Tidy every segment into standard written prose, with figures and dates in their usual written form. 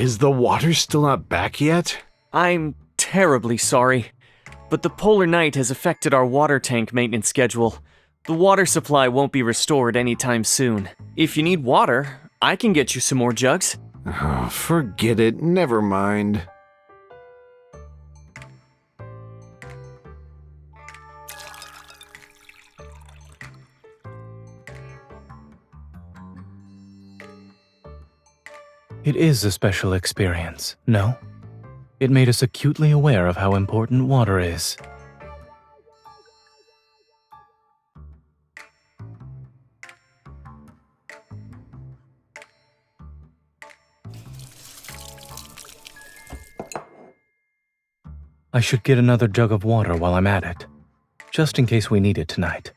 Is the water still not back yet? I'm terribly sorry, but the polar night has affected our water tank maintenance schedule. The water supply won't be restored anytime soon. If you need water, I can get you some more jugs. Oh, forget it. Never mind. It is a special experience, no? It made us acutely aware of how important water is. I should get another jug of water while I'm at it, just in case we need it tonight.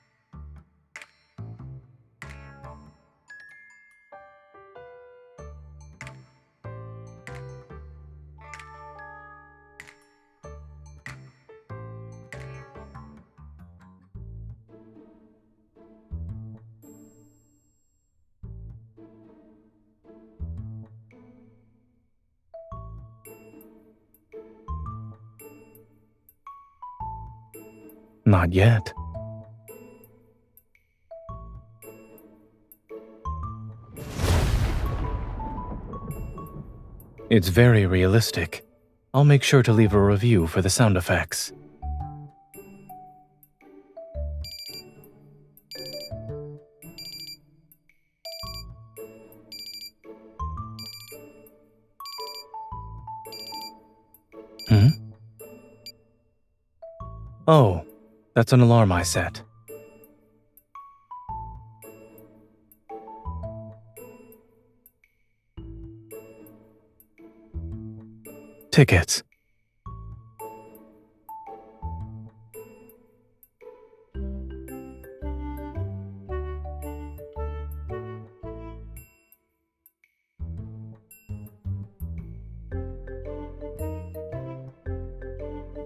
Not yet. It's very realistic. I'll make sure to leave a review for the sound effects. Oh, that's an alarm I set. Tickets.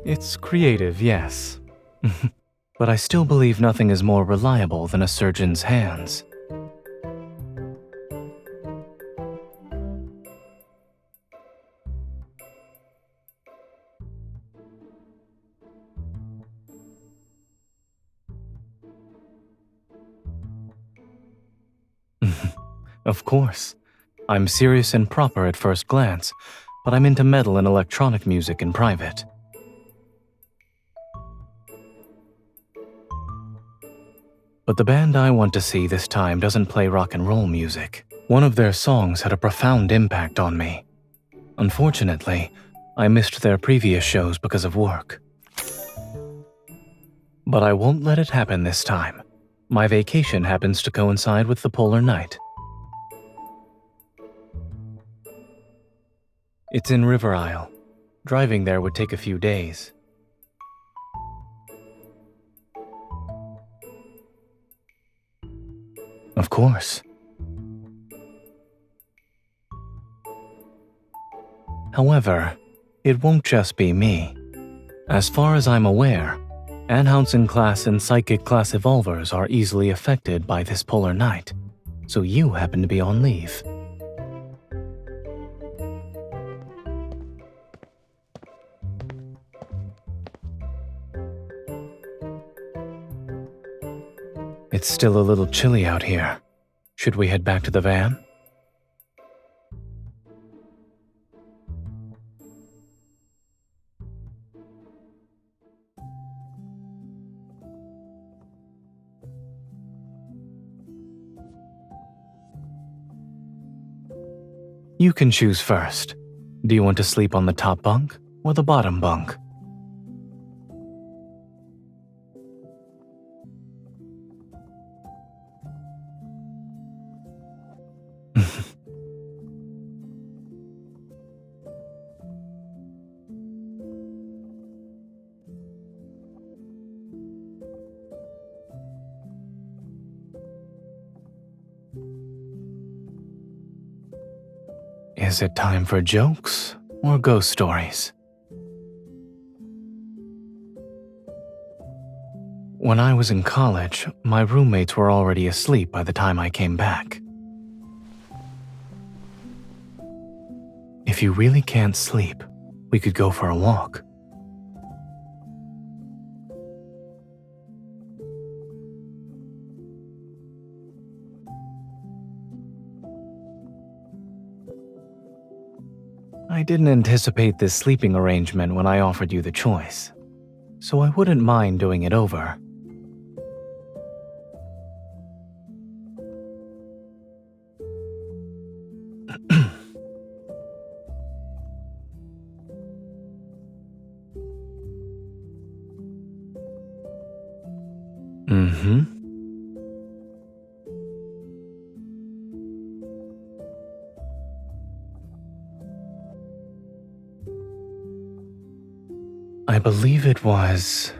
It's creative, yes. But I still believe nothing is more reliable than a surgeon's hands. Of course. I'm serious and proper at first glance, but I'm into metal and electronic music in private. But the band I want to see this time doesn't play rock and roll music. One of their songs had a profound impact on me. Unfortunately, I missed their previous shows because of work. But I won't let it happen this time. My vacation happens to coincide with the polar night. It's in River Isle. Driving there would take a few days. Of course. However, it won't just be me. As far as I'm aware, Anhausen class and Psychic class evolvers are easily affected by this polar night, so you happen to be on leave. It's still a little chilly out here. Should we head back to the van? You can choose first. Do you want to sleep on the top bunk or the bottom bunk? Is it time for jokes or ghost stories? When I was in college, my roommates were already asleep by the time I came back. If If you really can't sleep, we could go for a walk. I didn't anticipate this sleeping arrangement when I offered you the choice, so I wouldn't mind doing it over. I believe it was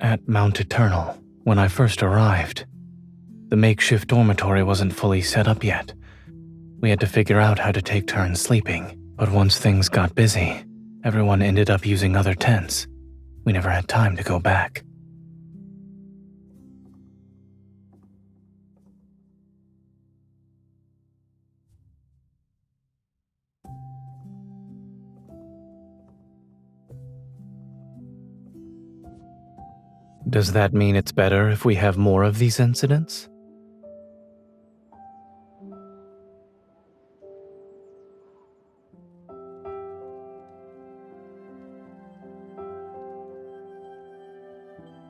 at Mount Eternal when I first arrived. The makeshift dormitory wasn't fully set up yet. We had to figure out how to take turns sleeping, but once things got busy, everyone ended up using other tents. We never had time to go back. Does that mean it's better if we have more of these incidents?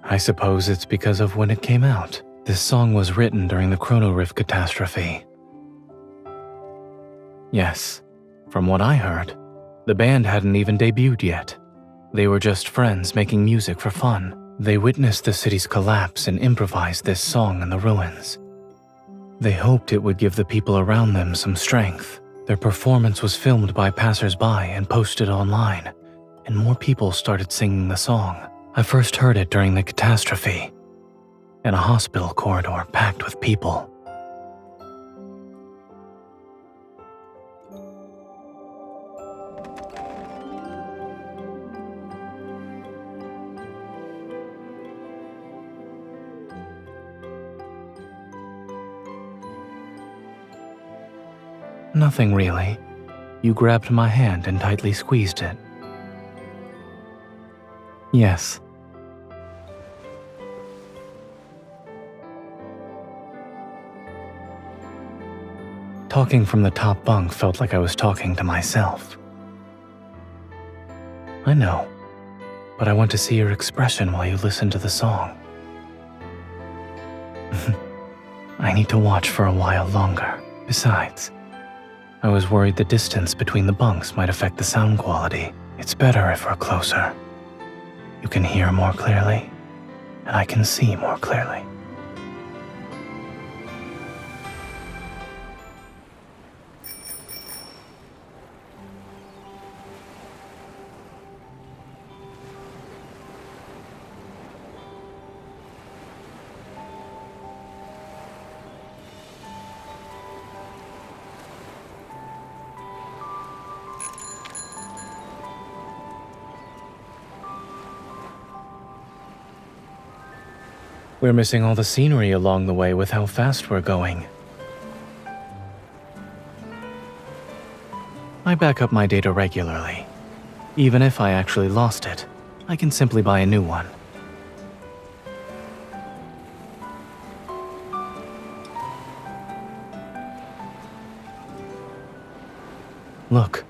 I suppose it's because of when it came out. This song was written during the Chrono Rift catastrophe. Yes, from what I heard, the band hadn't even debuted yet. They were just friends making music for fun. They witnessed the city's collapse and improvised this song in the ruins. They hoped it would give the people around them some strength. Their performance was filmed by passers-by and posted online, and more people started singing the song. I first heard it during the catastrophe, in a hospital corridor packed with people. Nothing really. You grabbed my hand and tightly squeezed it. Yes. Talking from the top bunk felt like I was talking to myself. I know, but I want to see your expression while you listen to the song. I need to watch for a while longer. Besides, I was worried the distance between the bunks might affect the sound quality. It's better if we're closer. You can hear more clearly, and I can see more clearly. We're missing all the scenery along the way with how fast we're going. I back up my data regularly. Even if I actually lost it, I can simply buy a new one. Look,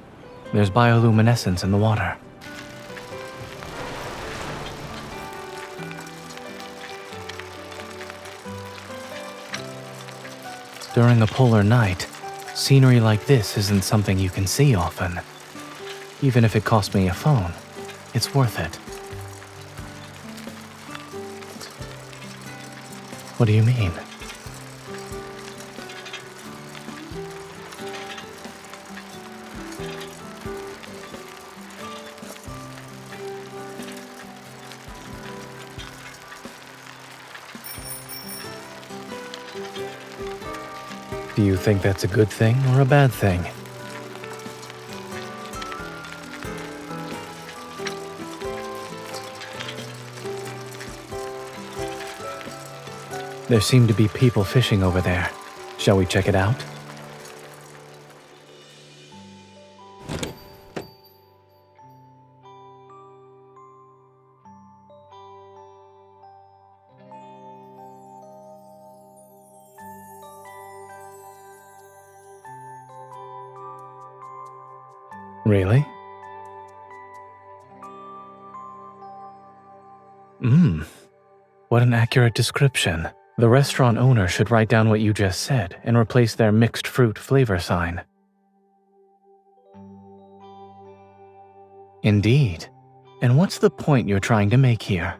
there's bioluminescence in the water. During a polar night, scenery like this isn't something you can see often. Even if it cost me a phone, it's worth it. What do you mean? Do you think that's a good thing or a bad thing? There seem to be people fishing over there. Shall we check it out? Really? What an accurate description. The restaurant owner should write down what you just said and replace their mixed fruit flavor sign. Indeed. And what's the point you're trying to make here?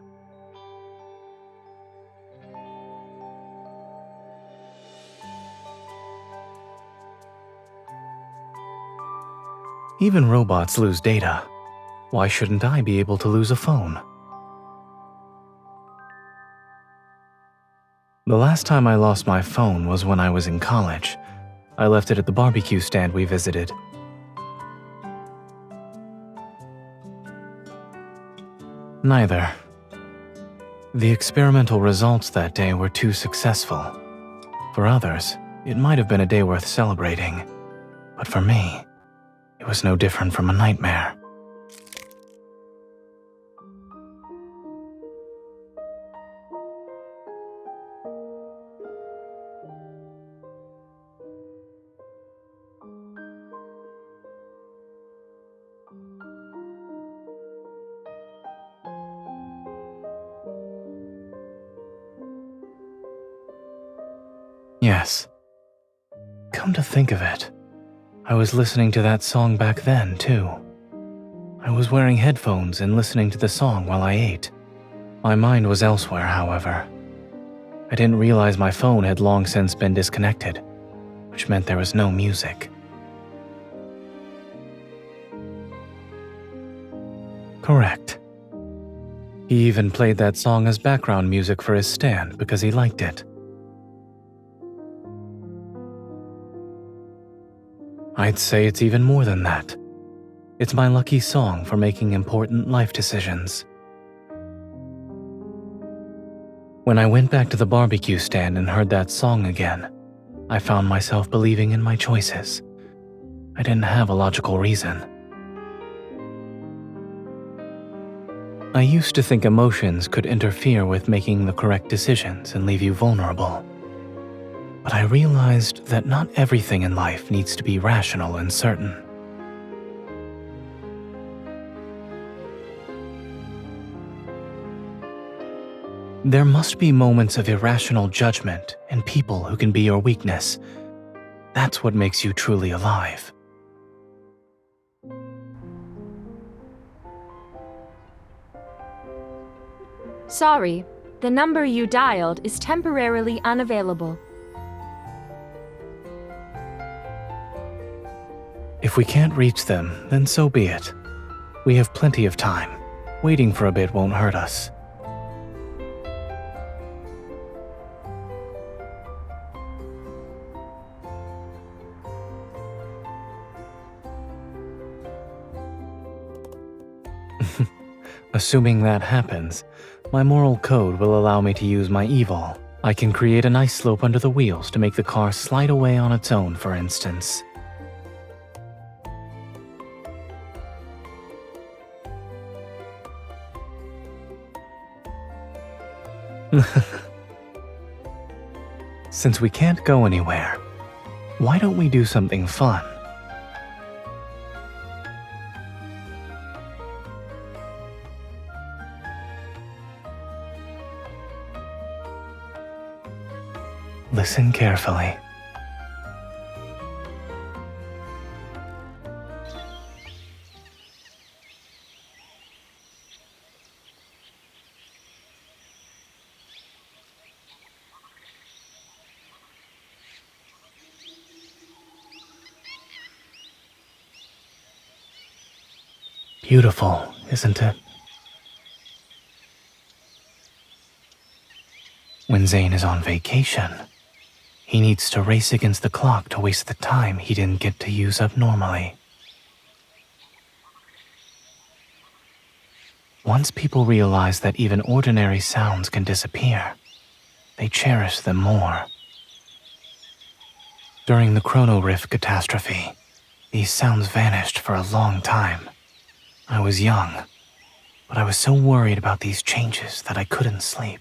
Even robots lose data. Why shouldn't I be able to lose a phone? The last time I lost my phone was when I was in college. I left it at the barbecue stand we visited. Neither. The experimental results that day were too successful. For others, it might have been a day worth celebrating. But for me, it was no different from a nightmare. Yes. Come to think of it, I was listening to that song back then, too. I was wearing headphones and listening to the song while I ate. My mind was elsewhere, however. I didn't realize my phone had long since been disconnected, which meant there was no music. Correct. He even played that song as background music for his stand because he liked it. I'd say it's even more than that. It's my lucky song for making important life decisions. When I went back to the barbecue stand and heard that song again, I found myself believing in my choices. I didn't have a logical reason. I used to think emotions could interfere with making the correct decisions and leave you vulnerable. But I realized that not everything in life needs to be rational and certain. There must be moments of irrational judgment and people who can be your weakness. That's what makes you truly alive. Sorry, the number you dialed is temporarily unavailable. If we can't reach them, then so be it. We have plenty of time. Waiting for a bit won't hurt us. Assuming that happens, my moral code will allow me to use my evil. I can create a nice slope under the wheels to make the car slide away on its own, for instance. Since we can't go anywhere, why don't we do something fun? Listen carefully. Beautiful, isn't it? When Zayne is on vacation, he needs to race against the clock to waste the time he didn't get to use up normally. Once people realize that even ordinary sounds can disappear, they cherish them more. During the Chrono Rift catastrophe, these sounds vanished for a long time. I was young, but I was so worried about these changes that I couldn't sleep.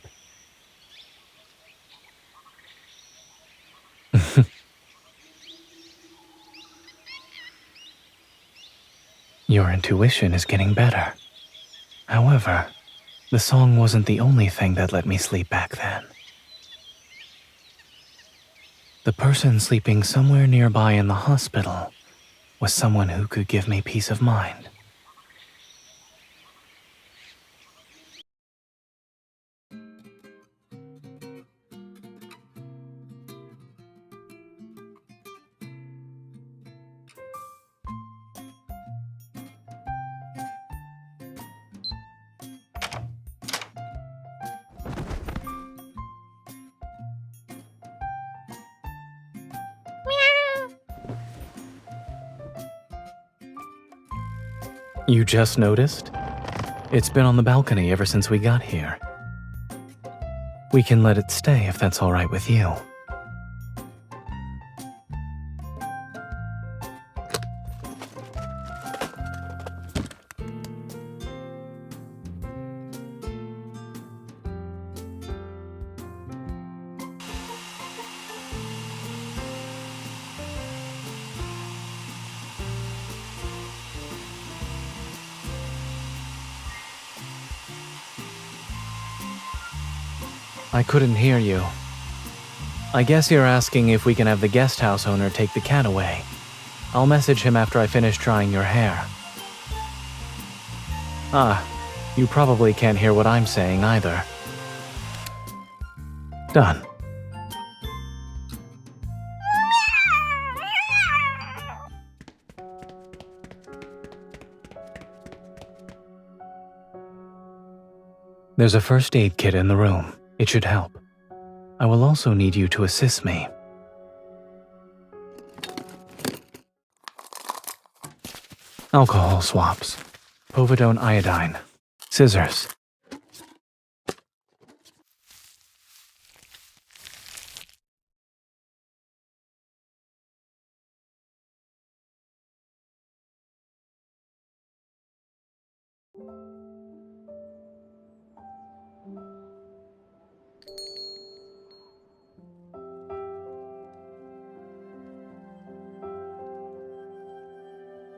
Your intuition is getting better. However, the song wasn't the only thing that let me sleep back then. The person sleeping somewhere nearby in the hospital was someone who could give me peace of mind. You just noticed? It's been on the balcony ever since we got here. We can let it stay if that's all right with you. I couldn't hear you. I guess you're asking if we can have the guest house owner take the cat away. I'll message him after I finish drying your hair. Ah, you probably can't hear what I'm saying either. Done. There's a first aid kit in the room. It should help. I will also need you to assist me. Alcohol swabs. Povidone iodine. Scissors.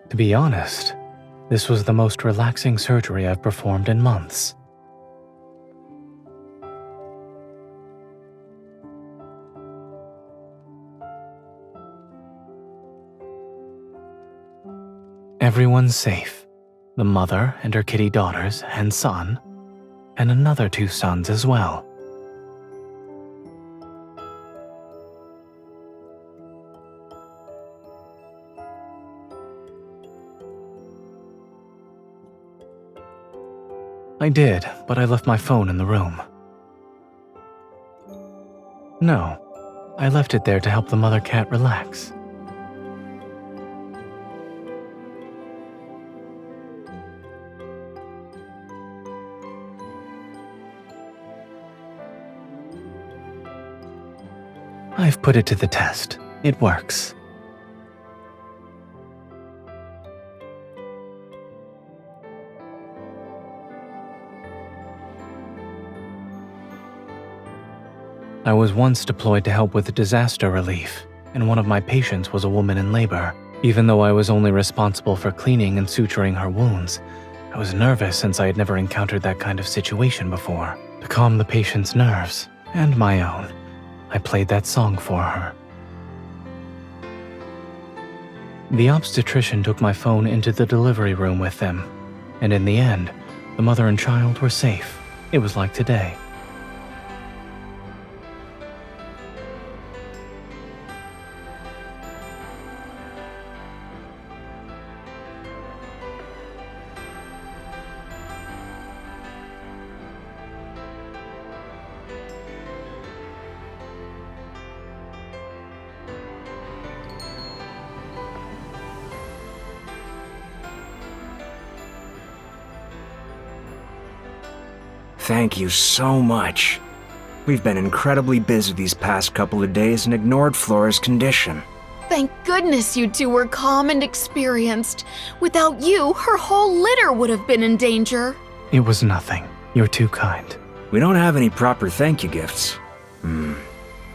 To be honest, this was the most relaxing surgery I've performed in months. Everyone's safe. The mother and her kitty daughters and son, and another 2 sons as well. I did, but I left my phone in the room. No, I left it there to help the mother cat relax. I've put it to the test. It works. I was once deployed to help with disaster relief, and one of my patients was a woman in labor. Even though I was only responsible for cleaning and suturing her wounds, I was nervous since I had never encountered that kind of situation before. To calm the patient's nerves, and my own, I played that song for her. The obstetrician took my phone into the delivery room with them, and in the end, the mother and child were safe. It was like today. Thank you so much. We've been incredibly busy these past couple of days and ignored Flora's condition. Thank goodness you two were calm and experienced. Without you, her whole litter would have been in danger. It was nothing. You're too kind. We don't have any proper thank you gifts.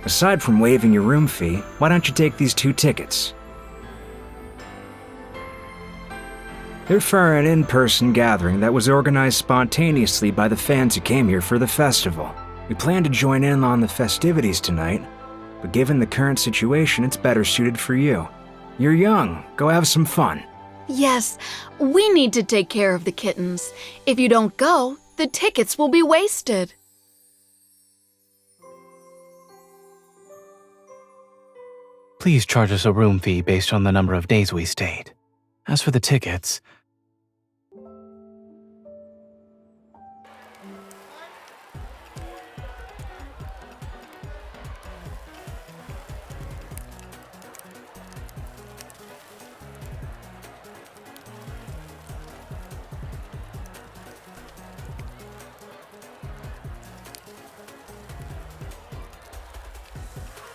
Aside from waiving your room fee, why don't you take these 2 tickets? They're for an in-person gathering that was organized spontaneously by the fans who came here for the festival. We plan to join in on the festivities tonight, but given the current situation, it's better suited for you. You're young. Go have some fun. Yes, we need to take care of the kittens. If you don't go, the tickets will be wasted. Please charge us a room fee based on the number of days we stayed. As for the tickets,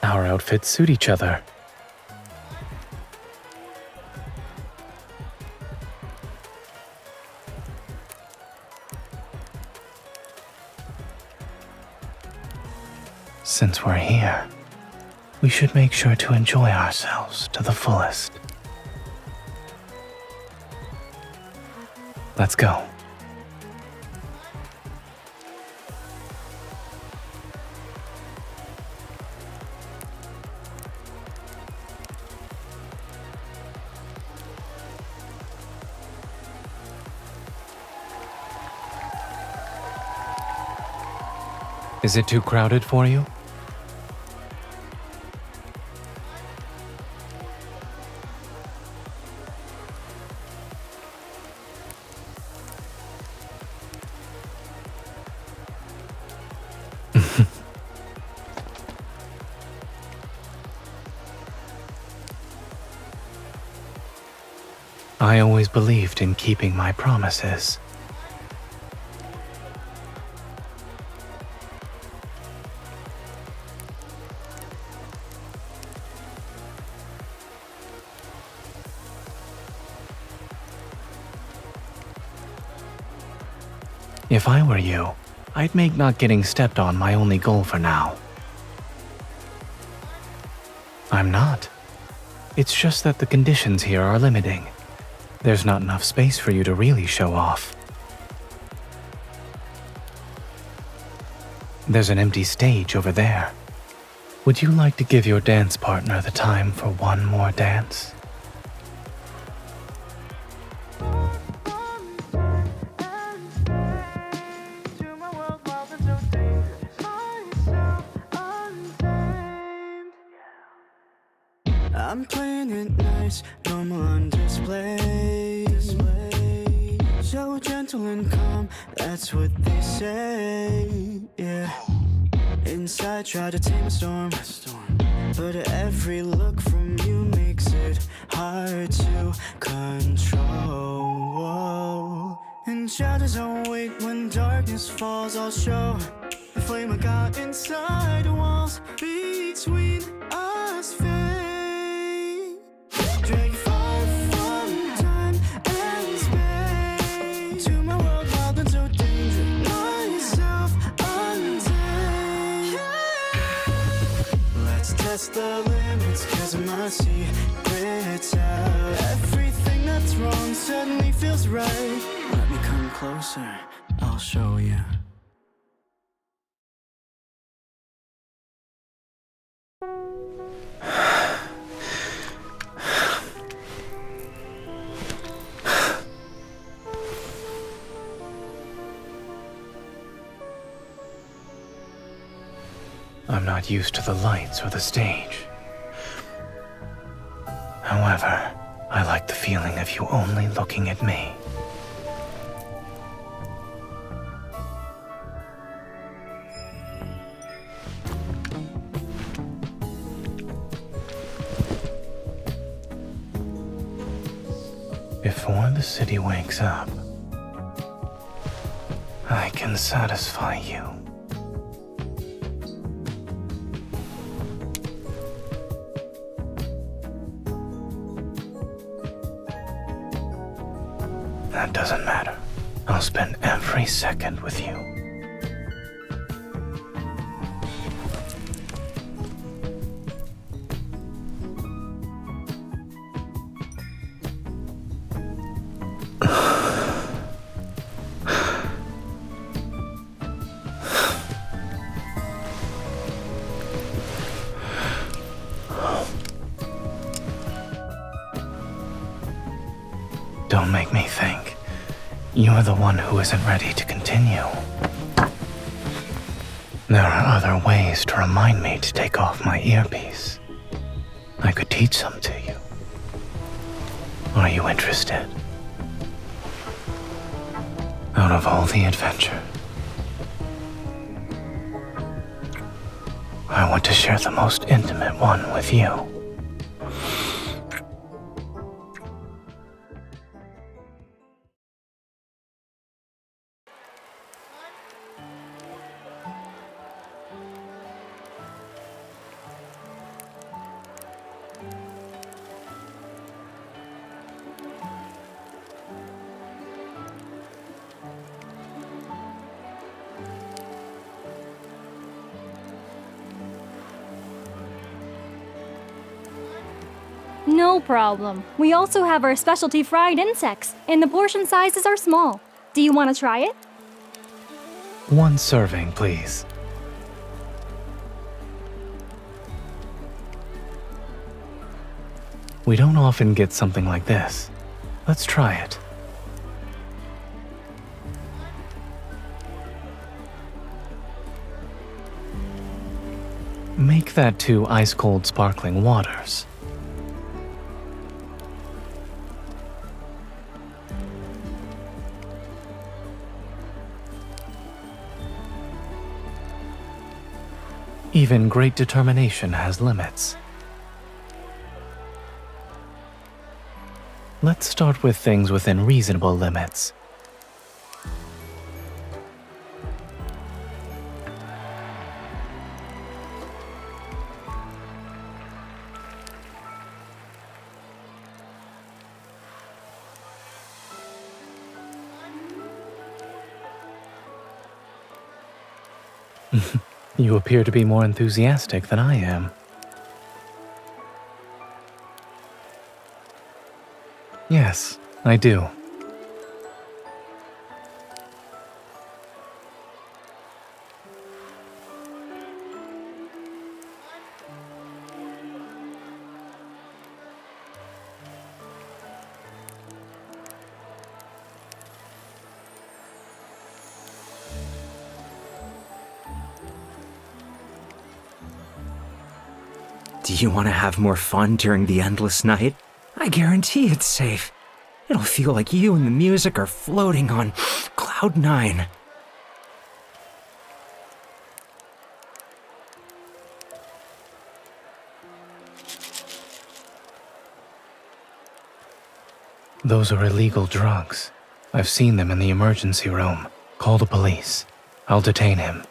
our outfits suit each other. Since we're here, we should make sure to enjoy ourselves to the fullest. Let's go. Is it too crowded for you? I always believed in keeping my promises. If I were you, I'd make not getting stepped on my only goal for now. I'm not. It's just that the conditions here are limiting. There's not enough space for you to really show off. There's an empty stage over there. Would you like to give your dance partner the time for one more dance? I'm playing it nice, normal on display. So gentle and calm, that's what they say, yeah. Inside, try to tame a storm, but every look from you makes it hard to control. And shadows don't wait when darkness falls, I'll show the flame I got inside the walls between us fade. Drag you far from time and space to my world wild and so dangerous. Myself untamed. Let's test the limits, cause my secret's out. Everything that's wrong suddenly feels right. Let me come closer, I'll show you. I'm not used to the lights or the stage. However, I like the feeling of you only looking at me. Before the city wakes up, I can satisfy you. That doesn't matter. I'll spend every second with you. Don't make me think. You're the one who isn't ready to continue. There are other ways to remind me to take off my earpiece. I could teach some to you. Are you interested? Out of all the adventures, I want to share the most intimate one with you. No problem. We also have our specialty fried insects, and the portion sizes are small. Do you want to try it? One serving, please. We don't often get something like this. Let's try it. Make that 2 ice-cold sparkling waters. Even great determination has limits. Let's start with things within reasonable limits. You appear to be more enthusiastic than I am. Yes, I do. Do you want to have more fun during the endless night? I guarantee it's safe. It'll feel like you and the music are floating on Cloud 9. Those are illegal drugs. I've seen them in the emergency room. Call the police. I'll detain him.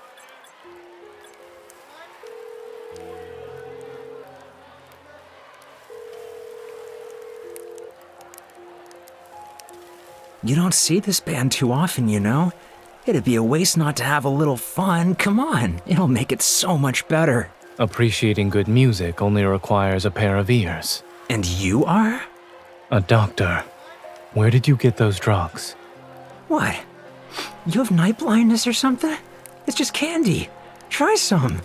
You don't see this band too often, you know? It'd be a waste not to have a little fun. Come on, it'll make it so much better. Appreciating good music only requires a pair of ears. And you are? A doctor. Where did you get those drugs? What? You have night blindness or something? It's just candy. Try some.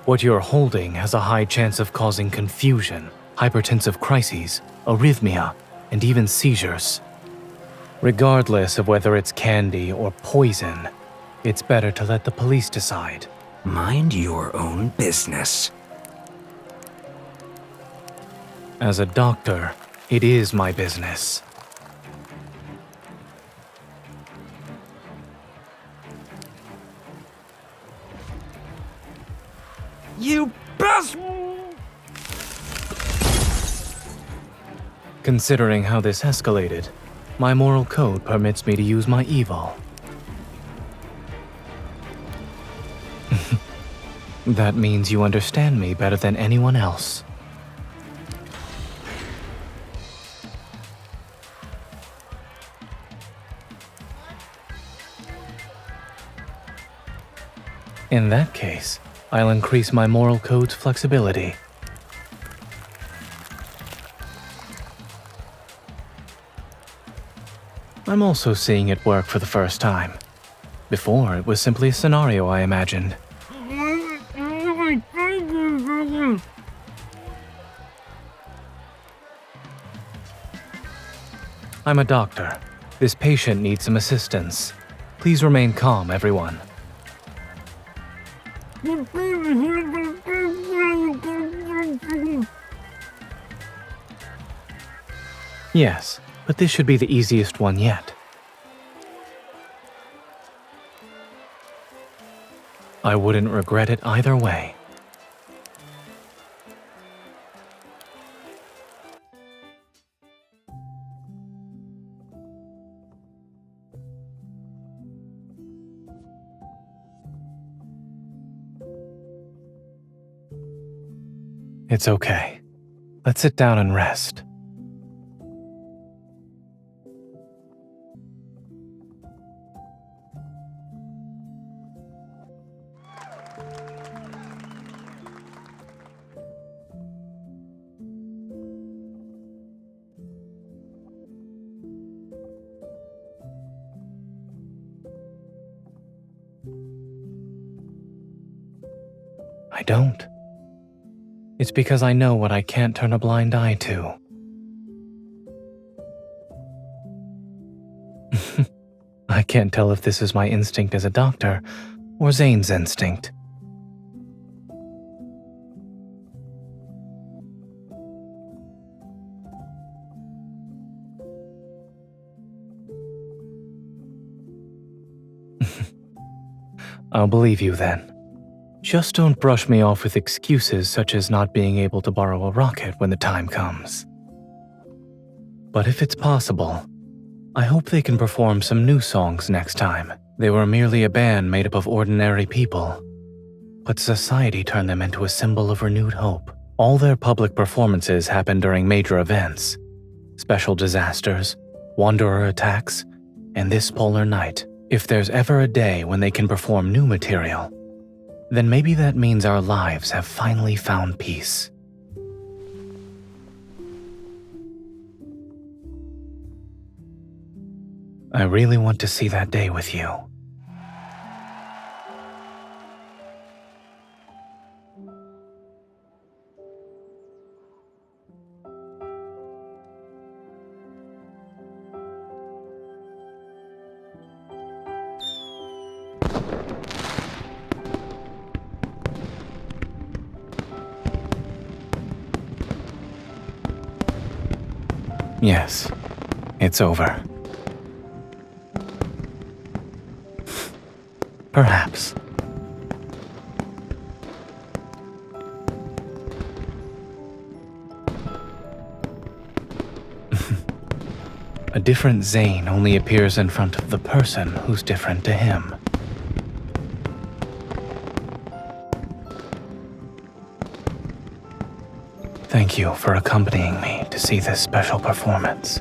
What you're holding has a high chance of causing confusion, hypertensive crises, arrhythmia, and even seizures. Regardless of whether it's candy or poison, it's better to let the police decide. Mind your own business. As a doctor, it is my business. You best! Considering how this escalated, my moral code permits me to use my evil. That means you understand me better than anyone else. In that case, I'll increase my moral code's flexibility. I'm also seeing it work for the first time. Before, it was simply a scenario I imagined. I'm a doctor. This patient needs some assistance. Please remain calm, everyone. Yes, but this should be the easiest one yet. I wouldn't regret it either way. It's okay. Let's sit down and rest. I don't. It's because I know what I can't turn a blind eye to. I can't tell if this is my instinct as a doctor or Zayne's instinct. I'll believe you then. Just don't brush me off with excuses such as not being able to borrow a rocket when the time comes. But if it's possible, I hope they can perform some new songs next time. They were merely a band made up of ordinary people, but society turned them into a symbol of renewed hope. All their public performances happen during major events, special disasters, wanderer attacks, and this polar night. If there's ever a day when they can perform new material, then maybe that means our lives have finally found peace. I really want to see that day with you. Yes, it's over. Perhaps. A different Zayne only appears in front of the person who's different to him. Thank you for accompanying me to see this special performance.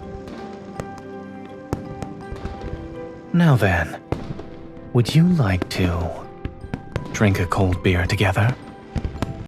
Now then, would you like to drink a cold beer together?